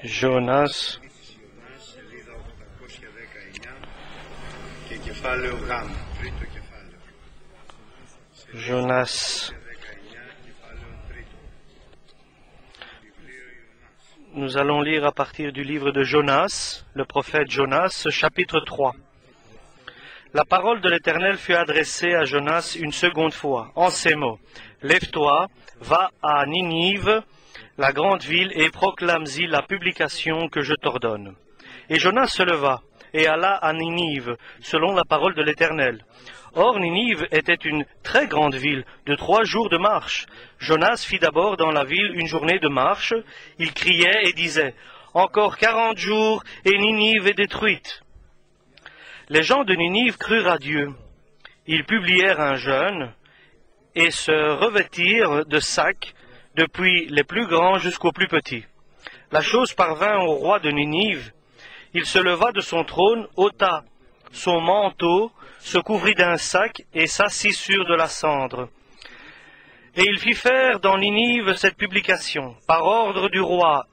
Jonas, Jonas. Nous allons lire à partir du livre de Jonas, le prophète Jonas, chapitre 3. La parole de l'Éternel fut adressée à Jonas une seconde fois, en ces mots. « Lève-toi, va à Ninive, la grande ville, et proclame-y la publication que je t'ordonne. » Et Jonas se leva, et alla à Ninive, selon la parole de l'Éternel. Or Ninive était une très grande ville, de 3 jours de marche. Jonas fit d'abord dans la ville une journée de marche. Il criait et disait, « Encore 40 jours, et Ninive est détruite. » Les gens de Ninive crurent à Dieu. Ils publièrent un jeûne et se revêtirent de sacs, depuis les plus grands jusqu'aux plus petits. La chose parvint au roi de Ninive. Il se leva de son trône, ôta son manteau, se couvrit d'un sac et s'assit sur de la cendre. Et il fit faire dans Ninive cette publication, par ordre du roi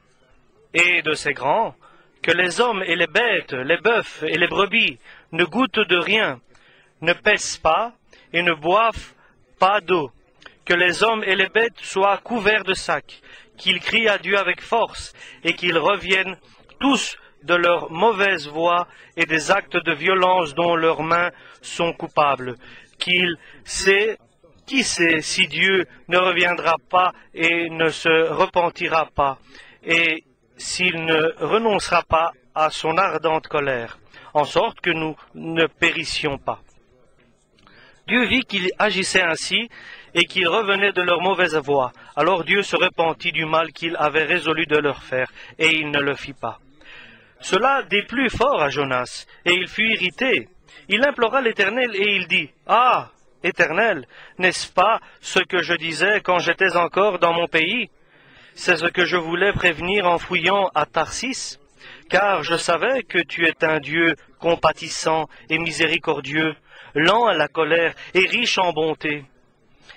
et de ses grands, que les hommes et les bêtes, les bœufs et les brebis ne goûtent de rien, ne pèsent pas et ne boivent pas d'eau, que les hommes et les bêtes soient couverts de sacs, qu'ils crient à Dieu avec force et qu'ils reviennent tous de leur mauvaise voie et des actes de violence dont leurs mains sont coupables, qui sait si Dieu ne reviendra pas et ne se repentira pas, et s'il ne renoncera pas à son ardente colère, en sorte que nous ne périssions pas. Dieu vit qu'ils agissaient ainsi et qu'ils revenaient de leur mauvaise voie. Alors Dieu se repentit du mal qu'il avait résolu de leur faire, et il ne le fit pas. Cela déplut fort à Jonas, et il fut irrité. Il implora l'Éternel, et il dit, « Ah, Éternel, n'est-ce pas ce que je disais quand j'étais encore dans mon pays? C'est ce que je voulais prévenir en fouillant à Tarsis, car je savais que tu es un Dieu compatissant et miséricordieux, lent à la colère et riche en bonté,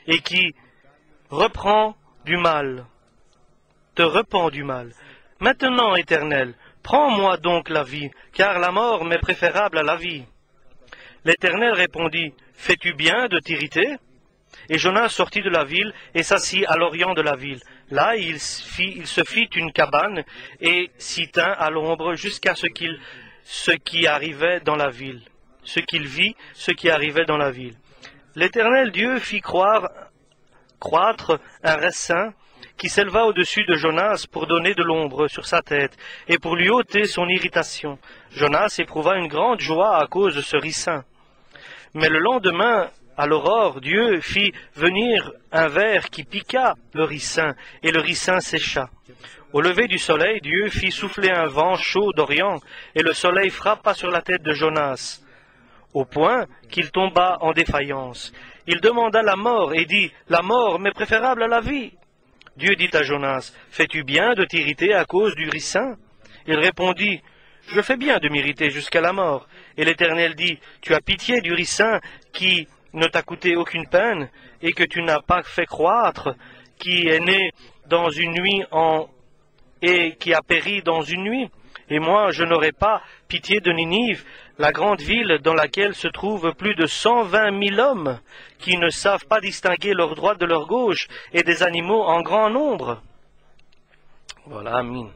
et qui reprend du mal, te repent du mal. Maintenant, Éternel, prends-moi donc la vie, car la mort m'est préférable à la vie. » L'Éternel répondit, « Fais-tu bien de t'irriter ?» Et Jonas sortit de la ville et s'assit à l'orient de la ville. Là, il se fit une cabane et s'y tint à l'ombre jusqu'à ce qui arrivait dans la ville. Ce qu'il vit, ce qui arrivait dans la ville. L'Éternel Dieu fit croître un raisin qui s'éleva au-dessus de Jonas pour donner de l'ombre sur sa tête et pour lui ôter son irritation. Jonas éprouva une grande joie à cause de ce ricin. Mais le lendemain, à l'aurore, Dieu fit venir un ver qui piqua le ricin, et le ricin sécha. Au lever du soleil, Dieu fit souffler un vent chaud d'Orient, et le soleil frappa sur la tête de Jonas, au point qu'il tomba en défaillance. Il demanda la mort, et dit, « La mort m'est préférable à la vie. » Dieu dit à Jonas, « Fais-tu bien de t'irriter à cause du ricin ?» Il répondit, « Je fais bien de m'irriter jusqu'à la mort. » Et l'Éternel dit, « Tu as pitié du ricin qui ne t'a coûté aucune peine, et que tu n'as pas fait croître, qui est né dans une nuit et qui a péri dans une nuit. Et moi, je n'aurai pas pitié de Ninive, la grande ville dans laquelle se trouvent plus de 120 000 hommes, qui ne savent pas distinguer leur droite de leur gauche, et des animaux en grand nombre. » Voilà, amin.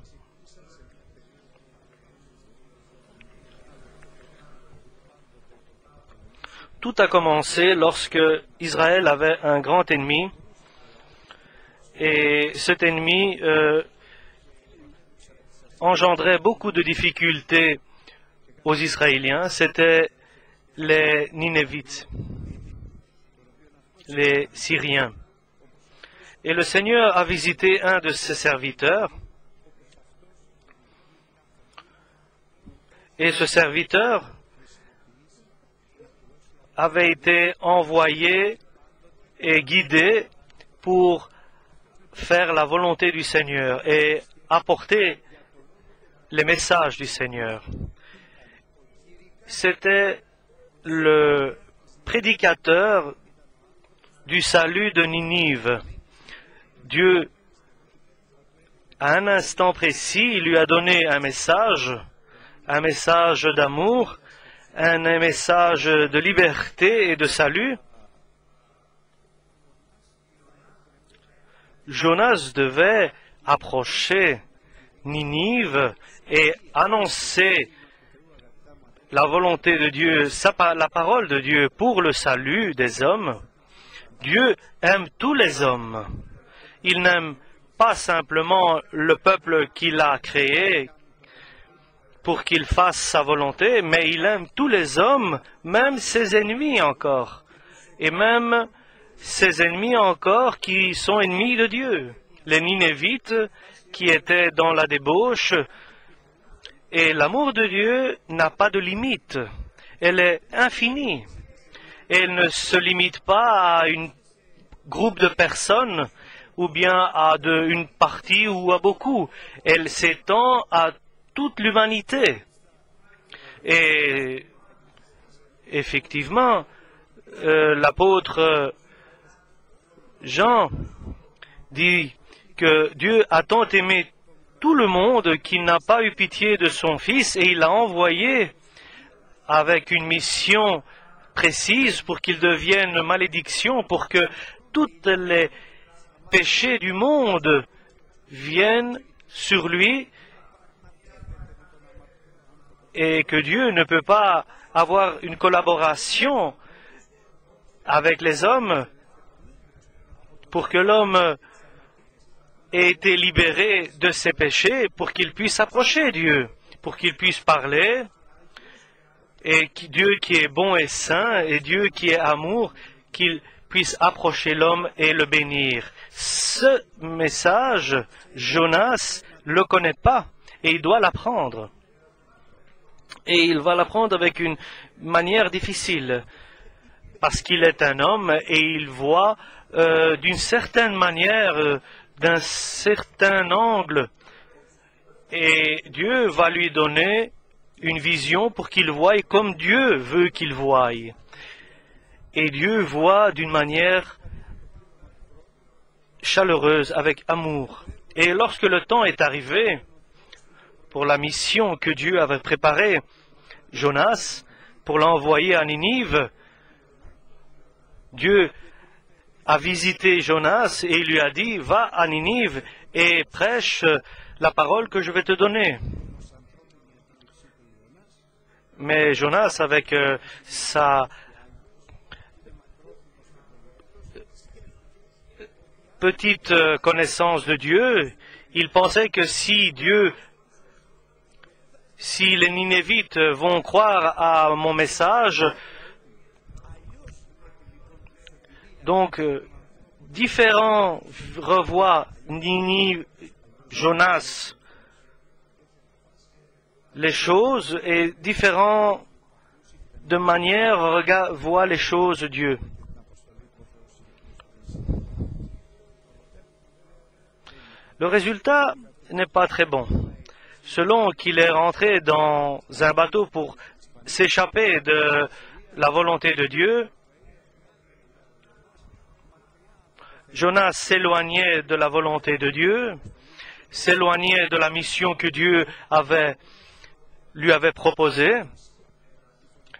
Tout a commencé lorsque Israël avait un grand ennemi, et cet ennemi engendrait beaucoup de difficultés aux Israéliens. C'était les Ninévites, les Syriens. Et le Seigneur a visité un de ses serviteurs, et ce serviteur avait été envoyé et guidé pour faire la volonté du Seigneur et apporter les messages du Seigneur. C'était le prédicateur du salut de Ninive. Dieu À un instant précis, il lui a donné un message d'amour, un message de liberté et de salut. Jonas devait approcher Ninive et annoncer la volonté de Dieu, la parole de Dieu pour le salut des hommes. Dieu aime tous les hommes. Il n'aime pas simplement le peuple qu'il a créé pour qu'il fasse sa volonté, mais il aime tous les hommes, même ses ennemis encore. Et même ses ennemis encore qui sont ennemis de Dieu. Les Ninévites qui étaient dans la débauche. Et l'amour de Dieu n'a pas de limite. Elle est infinie. Elle ne se limite pas à un groupe de personnes ou bien à une partie ou à beaucoup. Elle s'étend à toute l'humanité. Et effectivement, l'apôtre Jean dit que Dieu a tant aimé tout le monde qu'il n'a pas eu pitié de son Fils et il l'a envoyé avec une mission précise pour qu'il devienne malédiction, pour que tous les péchés du monde viennent sur lui et que Dieu ne peut pas avoir une collaboration avec les hommes pour que l'homme ait été libéré de ses péchés, pour qu'il puisse approcher Dieu, pour qu'il puisse parler, et Dieu qui est bon et saint, et Dieu qui est amour, qu'il puisse approcher l'homme et le bénir. Ce message, Jonas ne le connaît pas, et il doit l'apprendre. Et il va l'apprendre avec une manière difficile, parce qu'il est un homme et il voit d'une certaine manière, d'un certain angle, et Dieu va lui donner une vision pour qu'il voie comme Dieu veut qu'il voie. Et Dieu voit d'une manière chaleureuse, avec amour. Et lorsque le temps est arrivé pour la mission que Dieu avait préparée, Jonas, pour l'envoyer à Ninive, Dieu a visité Jonas et il lui a dit, va à Ninive et prêche la parole que je vais te donner. Mais Jonas, avec sa petite connaissance de Dieu, il pensait que si les Ninévites vont croire à mon message, donc différents revoient Ninive, Jonas, les choses, et différents de manière voient les choses de Dieu. Le résultat n'est pas très bon. Selon qu'il est rentré dans un bateau pour s'échapper de la volonté de Dieu, Jonas s'éloignait de la volonté de Dieu, s'éloignait de la mission que Dieu lui avait proposée,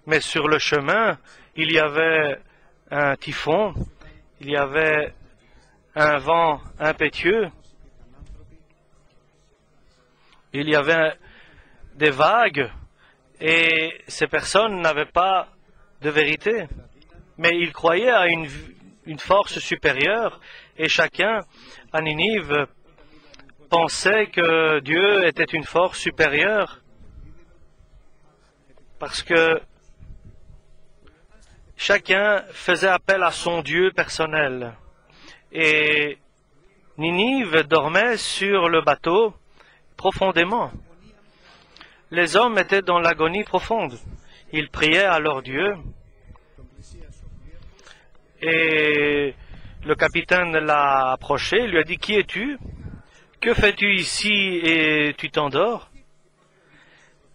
mais sur le chemin, il y avait un typhon, il y avait un vent impétueux, il y avait des vagues, et ces personnes n'avaient pas de vérité, mais ils croyaient à une force supérieure, et chacun à Ninive pensait que Dieu était une force supérieure, parce que chacun faisait appel à son Dieu personnel. Et Ninive dormait sur le bateau profondément. Les hommes étaient dans l'agonie profonde. Ils priaient à leur Dieu. Et le capitaine l'a approché, lui a dit, « Qui es-tu? Que fais-tu ici et tu t'endors?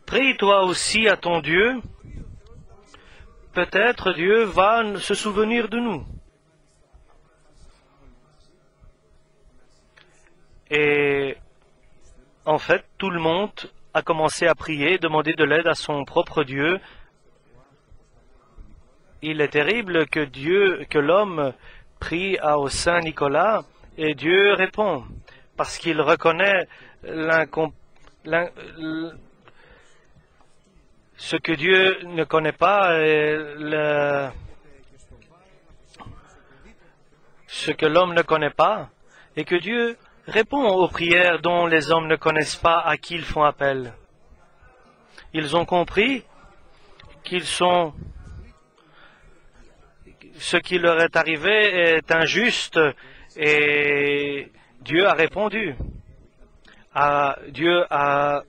Prie toi aussi à ton Dieu. Peut-être Dieu va se souvenir de nous. » Et en fait, tout le monde a commencé à prier, demander de l'aide à son propre Dieu. Il est terrible que l'homme prie au Saint Nicolas et Dieu répond, parce qu'il reconnaît ce que Dieu ne connaît pas, ce que l'homme ne connaît pas, et que Dieu répond aux prières dont les hommes ne connaissent pas à qui ils font appel. Ils ont compris ce qui leur est arrivé est injuste, et Dieu a répondu. Dieu a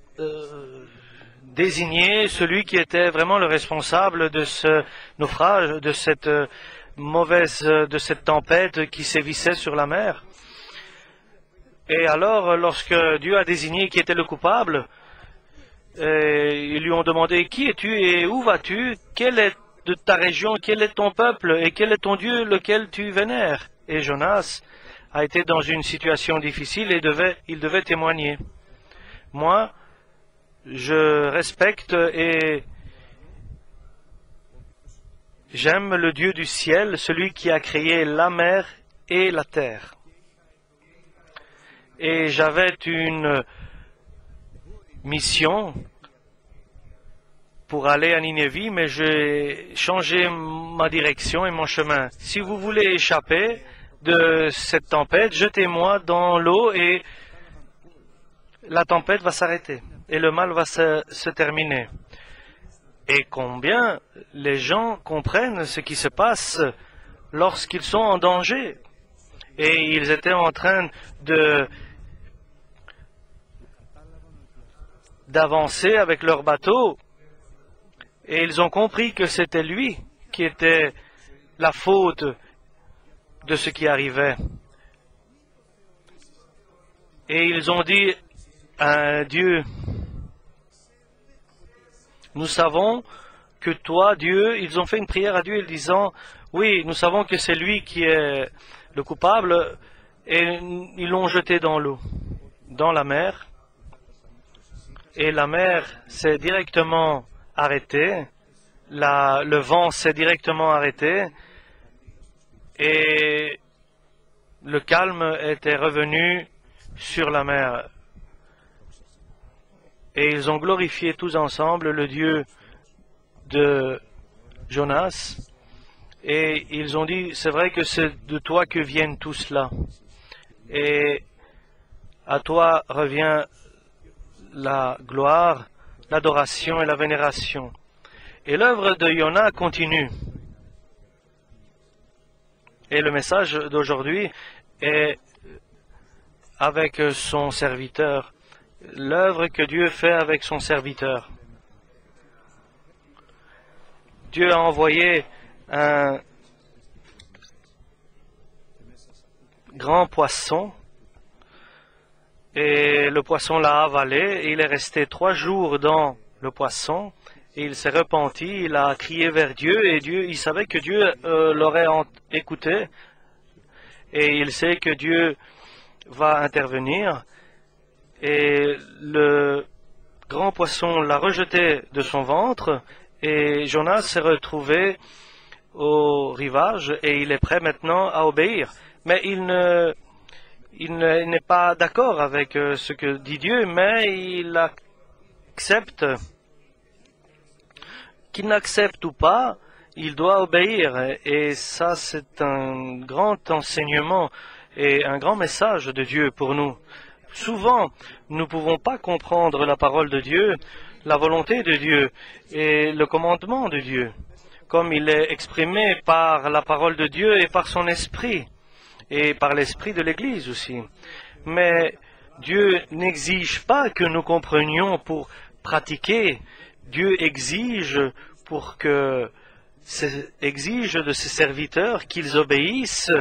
désigné celui qui était vraiment le responsable de ce naufrage, de cette tempête qui sévissait sur la mer. Et alors, lorsque Dieu a désigné qui était le coupable, ils lui ont demandé: qui es-tu et où vas-tu? Quelle est de ta région? Quel est ton peuple? Et quel est ton Dieu lequel tu vénères? Et Jonas a été dans une situation difficile et il devait témoigner. Moi, je respecte et j'aime le Dieu du ciel, celui qui a créé la mer et la terre. Et j'avais une mission pour aller à Ninévie, mais j'ai changé ma direction et mon chemin. Si vous voulez échapper de cette tempête, jetez-moi dans l'eau et la tempête va s'arrêter et le mal va se terminer. Et combien les gens comprennent ce qui se passe lorsqu'ils sont en danger. Et ils étaient en train d'avancer avec leur bateau, et ils ont compris que c'était lui qui était la faute de ce qui arrivait. Et ils ont dit à Dieu: nous savons que toi, Dieu, ils ont fait une prière à Dieu en disant: oui, nous savons que c'est lui qui est le coupable, et ils l'ont jeté dans l'eau, dans la mer. Et la mer s'est directement arrêtée, le vent s'est directement arrêté, et le calme était revenu sur la mer. Et ils ont glorifié tous ensemble le Dieu de Jonas, et ils ont dit: c'est vrai que c'est de toi que viennent tout cela, et à toi revient la gloire, l'adoration et la vénération. Et l'œuvre de Jonas continue. Et le message d'aujourd'hui est avec son serviteur, l'œuvre que Dieu fait avec son serviteur. Dieu a envoyé un grand poisson, et le poisson l'a avalé, et il est resté 3 jours dans le poisson, et il s'est repenti, il a crié vers Dieu, et il savait que Dieu l'aurait écouté, et il sait que Dieu va intervenir, et le grand poisson l'a rejeté de son ventre, et Jonas s'est retrouvé au rivage, et il est prêt maintenant à obéir. Mais il n'est pas d'accord avec ce que dit Dieu, mais il accepte. Qu'il n'accepte ou pas, il doit obéir. Et ça, c'est un grand enseignement et un grand message de Dieu pour nous. Souvent, nous ne pouvons pas comprendre la parole de Dieu, la volonté de Dieu et le commandement de Dieu, comme il est exprimé par la parole de Dieu et par son esprit, et par l'esprit de l'Église aussi. Mais Dieu n'exige pas que nous comprenions pour pratiquer. Dieu exige exige de ses serviteurs qu'ils obéissent,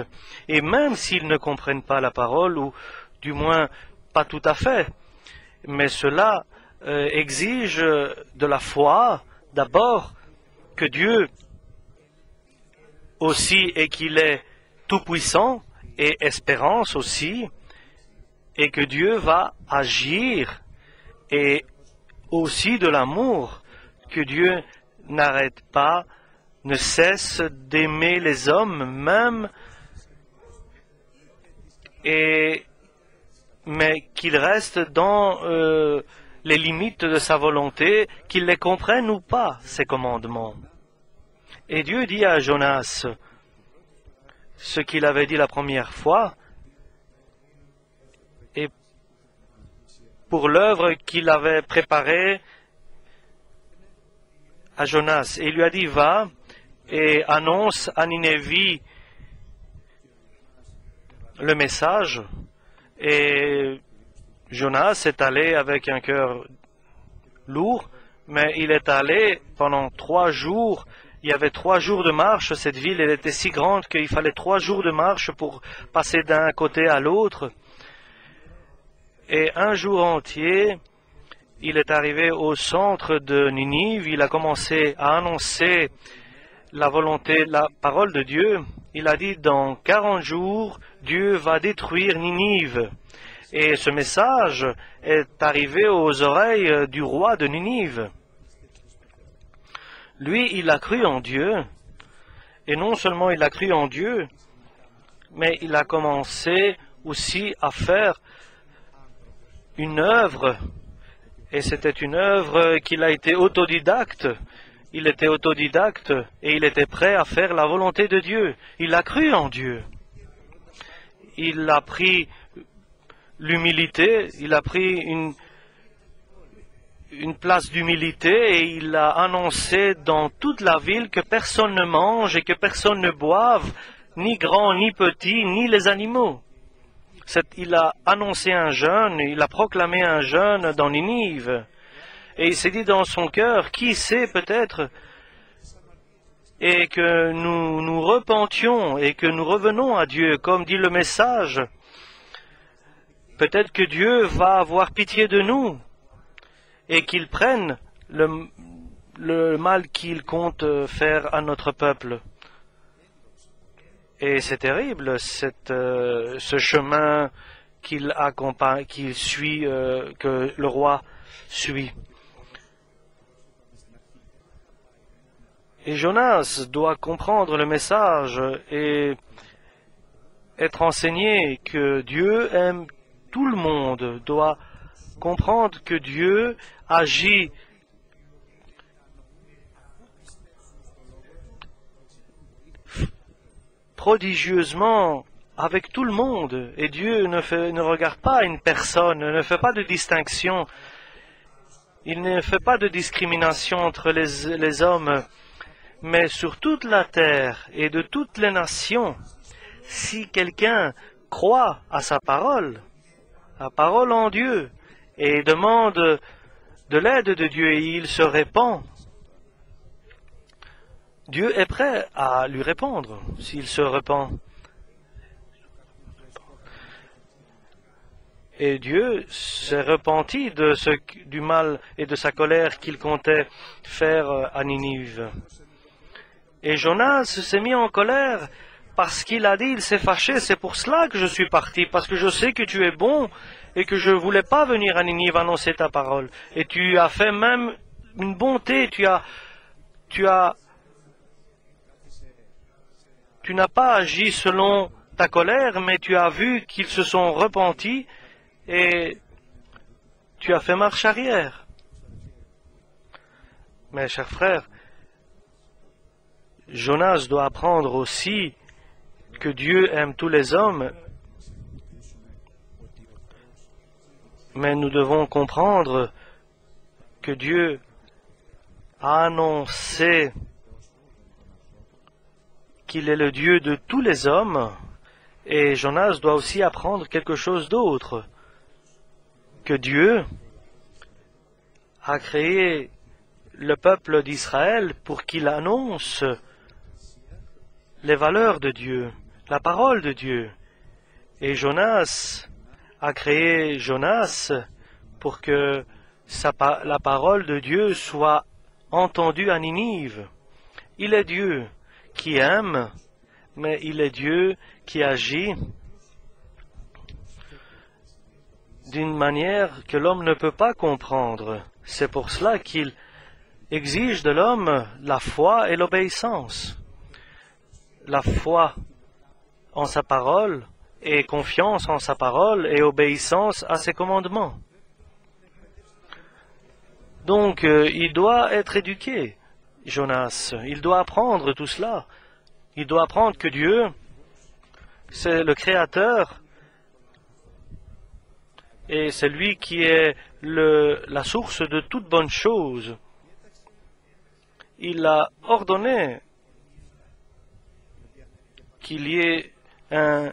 et même s'ils ne comprennent pas la parole, ou du moins pas tout à fait. Mais cela exige de la foi, d'abord, que Dieu aussi, et qu'il est tout-puissant, et espérance aussi, et que Dieu va agir et aussi de l'amour que Dieu n'arrête pas, ne cesse d'aimer les hommes même, mais qu'il reste dans les limites de sa volonté, qu'il les comprenne ou pas, ses commandements. Et Dieu dit à Jonas ce qu'il avait dit la première fois, et pour l'œuvre qu'il avait préparée à Jonas. Et il lui a dit, va et annonce à Ninévie le message. Et Jonas est allé avec un cœur lourd, mais il est allé pendant 3 jours. Il y avait 3 jours de marche. Cette ville, elle était si grande qu'il fallait 3 jours de marche pour passer d'un côté à l'autre. Et un jour entier, il est arrivé au centre de Ninive. Il a commencé à annoncer la volonté, la parole de Dieu. Il a dit, dans 40 jours, Dieu va détruire Ninive. Et ce message est arrivé aux oreilles du roi de Ninive. Lui, il a cru en Dieu. Et non seulement il a cru en Dieu, mais il a commencé aussi à faire une œuvre. Et c'était une œuvre qu'il a été autodidacte. Il était autodidacte et il était prêt à faire la volonté de Dieu. Il a cru en Dieu. Il a pris l'humilité, il a pris une place d'humilité et il a annoncé dans toute la ville que personne ne mange et que personne ne boive, ni grand, ni petit, ni les animaux. Il a annoncé un jeûne, il a proclamé un jeûne dans Ninive. Et il s'est dit dans son cœur, qui sait peut-être, et que nous nous repentions et que nous revenons à Dieu, comme dit le message. Peut-être que Dieu va avoir pitié de nous et qu'il prenne le mal qu'il compte faire à notre peuple. Et c'est terrible, ce chemin qu'il suit, que le roi suit. Et Jonas doit comprendre le message et être enseigné que Dieu aime tout le monde, doit comprendre que Dieu agit prodigieusement avec tout le monde. Et Dieu ne regarde pas une personne, ne fait pas de distinction. Il ne fait pas de discrimination entre les hommes. Mais sur toute la terre et de toutes les nations, si quelqu'un croit à sa parole, la parole en Dieu, et demande de l'aide de Dieu et il se répand, Dieu est prêt à lui répondre s'il se repent. Et Dieu s'est repenti du mal et de sa colère qu'il comptait faire à Ninive. Et Jonas s'est mis en colère parce qu'il a dit, il s'est fâché, c'est pour cela que je suis parti, parce que je sais que tu es bon et que je ne voulais pas venir à Ninive annoncer ta parole. Et tu as fait même une bonté, tu n'as pas agi selon ta colère, mais tu as vu qu'ils se sont repentis et tu as fait marche arrière. Mes chers frères, Jonas doit apprendre aussi que Dieu aime tous les hommes, mais nous devons comprendre que Dieu a annoncé qu'il est le Dieu de tous les hommes, et Jonas doit aussi apprendre quelque chose d'autre, que Dieu a créé le peuple d'Israël pour qu'il annonce les valeurs de Dieu, la parole de Dieu. Et Jonas a créé Jonas pour que la parole de Dieu soit entendue à Ninive. Il est Dieu qui aime, mais il est Dieu qui agit. d'une manière que l'homme ne peut pas comprendre. C'est pour cela qu'il exige de l'homme la foi et l'obéissance. La foi en sa parole et confiance en sa parole et obéissance à ses commandements. Donc, il doit être éduqué, Jonas. Il doit apprendre tout cela. Il doit apprendre que Dieu, c'est le Créateur et c'est lui qui est la source de toute bonne chose. Il a ordonné qu'il y ait un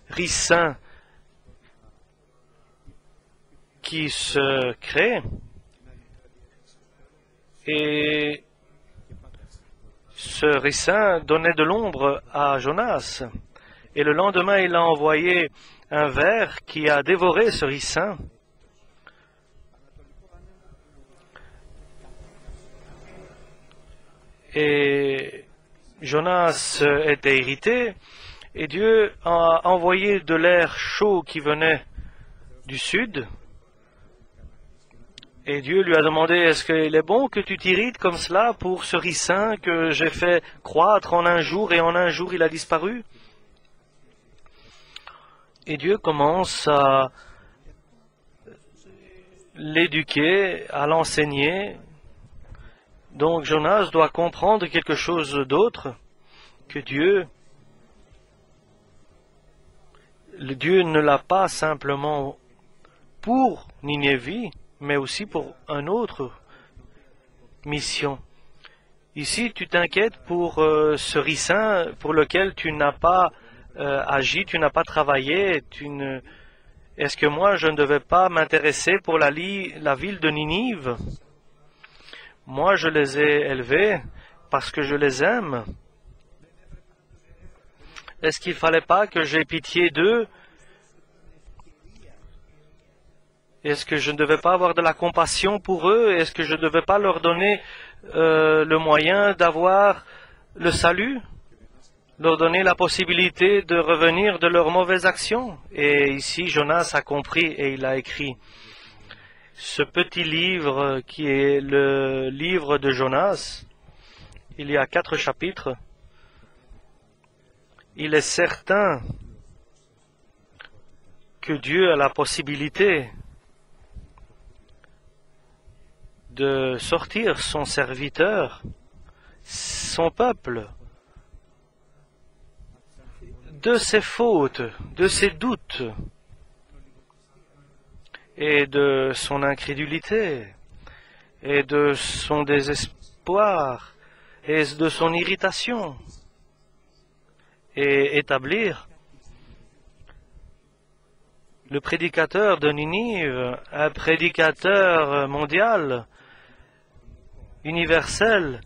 ricin qui se crée et ce ricin donnait de l'ombre à Jonas. Et le lendemain, il a envoyé un ver qui a dévoré ce ricin. Et Jonas était irrité, et Dieu a envoyé de l'air chaud qui venait du sud. Et Dieu lui a demandé, est-ce qu'il est bon que tu t'irrites comme cela pour ce ricin que j'ai fait croître en un jour, et en un jour il a disparu? Et Dieu commence à l'éduquer, à l'enseigner. Donc Jonas doit comprendre quelque chose d'autre, que Dieu ne l'a pas simplement pour Ninive, mais aussi pour une autre mission. Ici, tu t'inquiètes pour ce ricin pour lequel tu n'as pas agi, tu n'as pas travaillé. Est-ce que moi, je ne devais pas m'intéresser pour la ville de Ninive? Moi, je les ai élevés parce que je les aime. Est-ce qu'il ne fallait pas que j'aie pitié d'eux? Est-ce que je ne devais pas avoir de la compassion pour eux? Est-ce que je ne devais pas leur donner le moyen d'avoir le salut? Leur donner la possibilité de revenir de leurs mauvaises actions? Et ici, Jonas a compris et il a écrit ce petit livre qui est le livre de Jonas. Il y a 4 chapitres. Il est certain que Dieu a la possibilité de sortir son serviteur, son peuple, de ses fautes, de ses doutes et de son incrédulité et de son désespoir et de son irritation, et établir le prédicateur de Ninive, un prédicateur mondial, universel,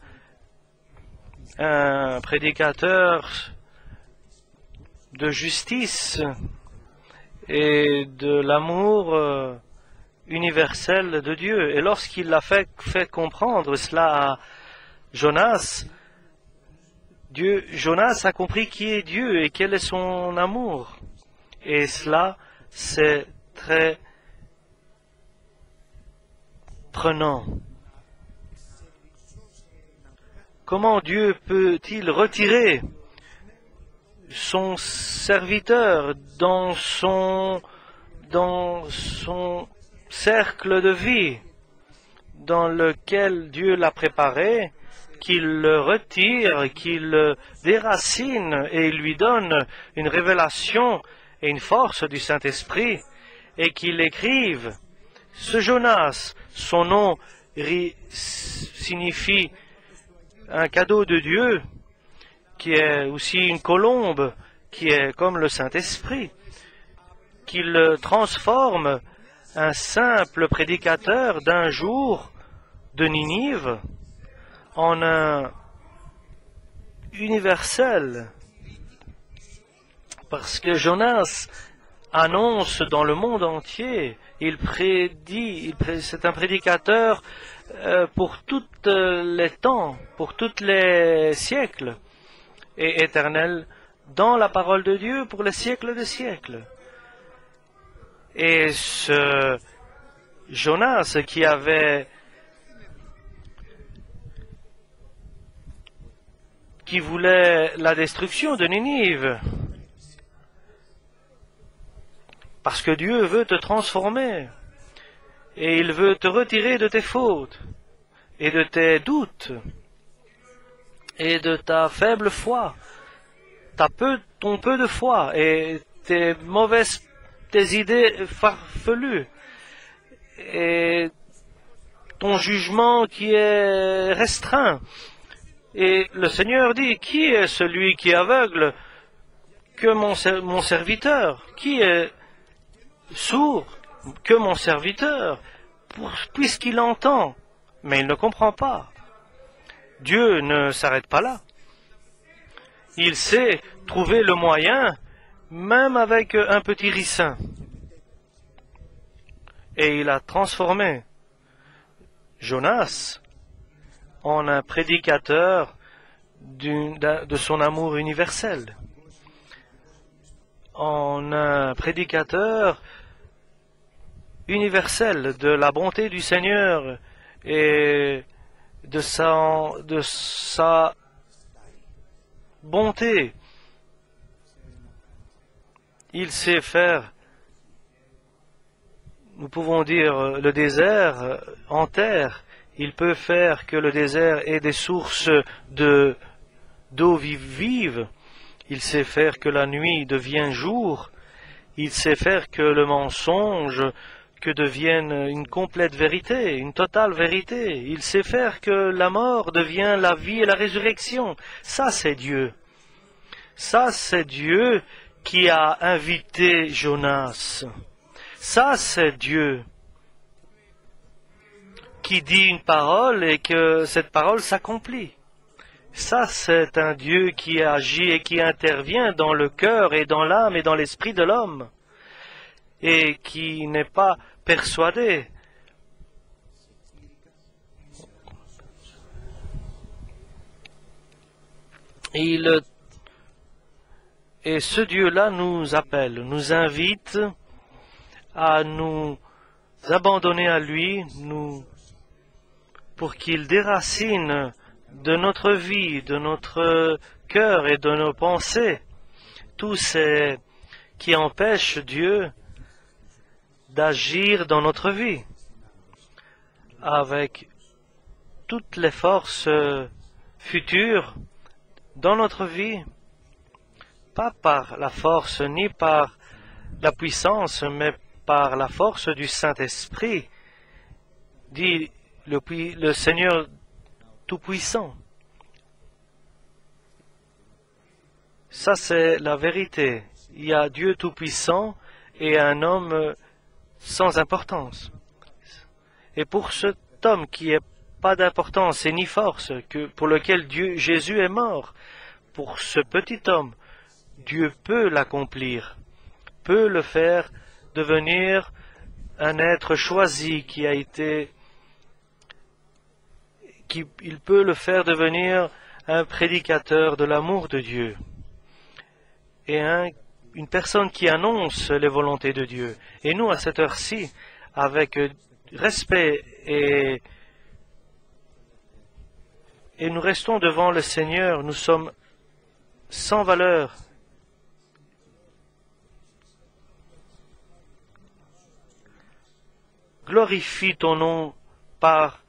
un prédicateur de justice et de l'amour universel de Dieu. Et lorsqu'il a fait comprendre cela à Jonas, Jonas a compris qui est Dieu et quel est son amour. Et cela, c'est très prenant. Comment Dieu peut-il retirer son serviteur dans son cercle de vie dans lequel Dieu l'a préparé, qu'il le retire, qu'il le déracine et lui donne une révélation et une force du Saint-Esprit, et qu'il écrive ce Jonas, son nom signifie un cadeau de Dieu, qui est aussi une colombe, qui est comme le Saint-Esprit, qu'il transforme un simple prédicateur d'un jour de Ninive en un universel. Parce que Jonas annonce dans le monde entier, il prédit, c'est un prédicateur pour tous les temps, pour tous les siècles, et éternel dans la parole de Dieu pour les siècles des siècles. Et ce Jonas qui voulait la destruction de Ninive, parce que Dieu veut te transformer, et il veut te retirer de tes fautes, et de tes doutes, et de ta faible foi, ton peu de foi, et tes idées farfelues, et ton jugement qui est restreint. Et le Seigneur dit, qui est celui qui est aveugle que mon serviteur? Qui est sourd que mon serviteur, puisqu'il entend, mais il ne comprend pas? Dieu ne s'arrête pas là. Il sait trouver le moyen, même avec un petit ricin. Et il a transformé Jonas en un prédicateur de son amour universel, en un prédicateur universel de la bonté du Seigneur et de sa bonté. Il sait faire, nous pouvons dire, le désert en terre. Il peut faire que le désert ait des sources d'eau vive. Il sait faire que la nuit devienne jour. Il sait faire que le mensonge devienne une complète vérité, une totale vérité. Il sait faire que la mort devienne la vie et la résurrection. Ça, c'est Dieu. Ça, c'est Dieu qui a invité Jonas. Ça, c'est Dieu qui dit une parole et que cette parole s'accomplit. Ça, c'est un Dieu qui agit et qui intervient dans le cœur et dans l'âme et dans l'esprit de l'homme et qui n'est pas persuadé. Et ce Dieu-là nous appelle, nous invite à nous abandonner à lui, pour qu'il déracine de notre vie, de notre cœur et de nos pensées tout ce qui empêche Dieu d'agir dans notre vie avec toutes les forces futures dans notre vie, pas par la force ni par la puissance, mais par la force du Saint-Esprit, dit le Seigneur Tout-Puissant. Ça, c'est la vérité. Il y a Dieu Tout-Puissant et un homme sans importance. Et pour cet homme qui n'a pas d'importance et ni force, pour lequel Jésus est mort, pour ce petit homme, Dieu peut l'accomplir, peut le faire devenir un être choisi il peut le faire devenir un prédicateur de l'amour de Dieu et une personne qui annonce les volontés de Dieu. Et nous, à cette heure-ci, avec respect et nous restons devant le Seigneur, nous sommes sans valeur. Glorifie ton nom par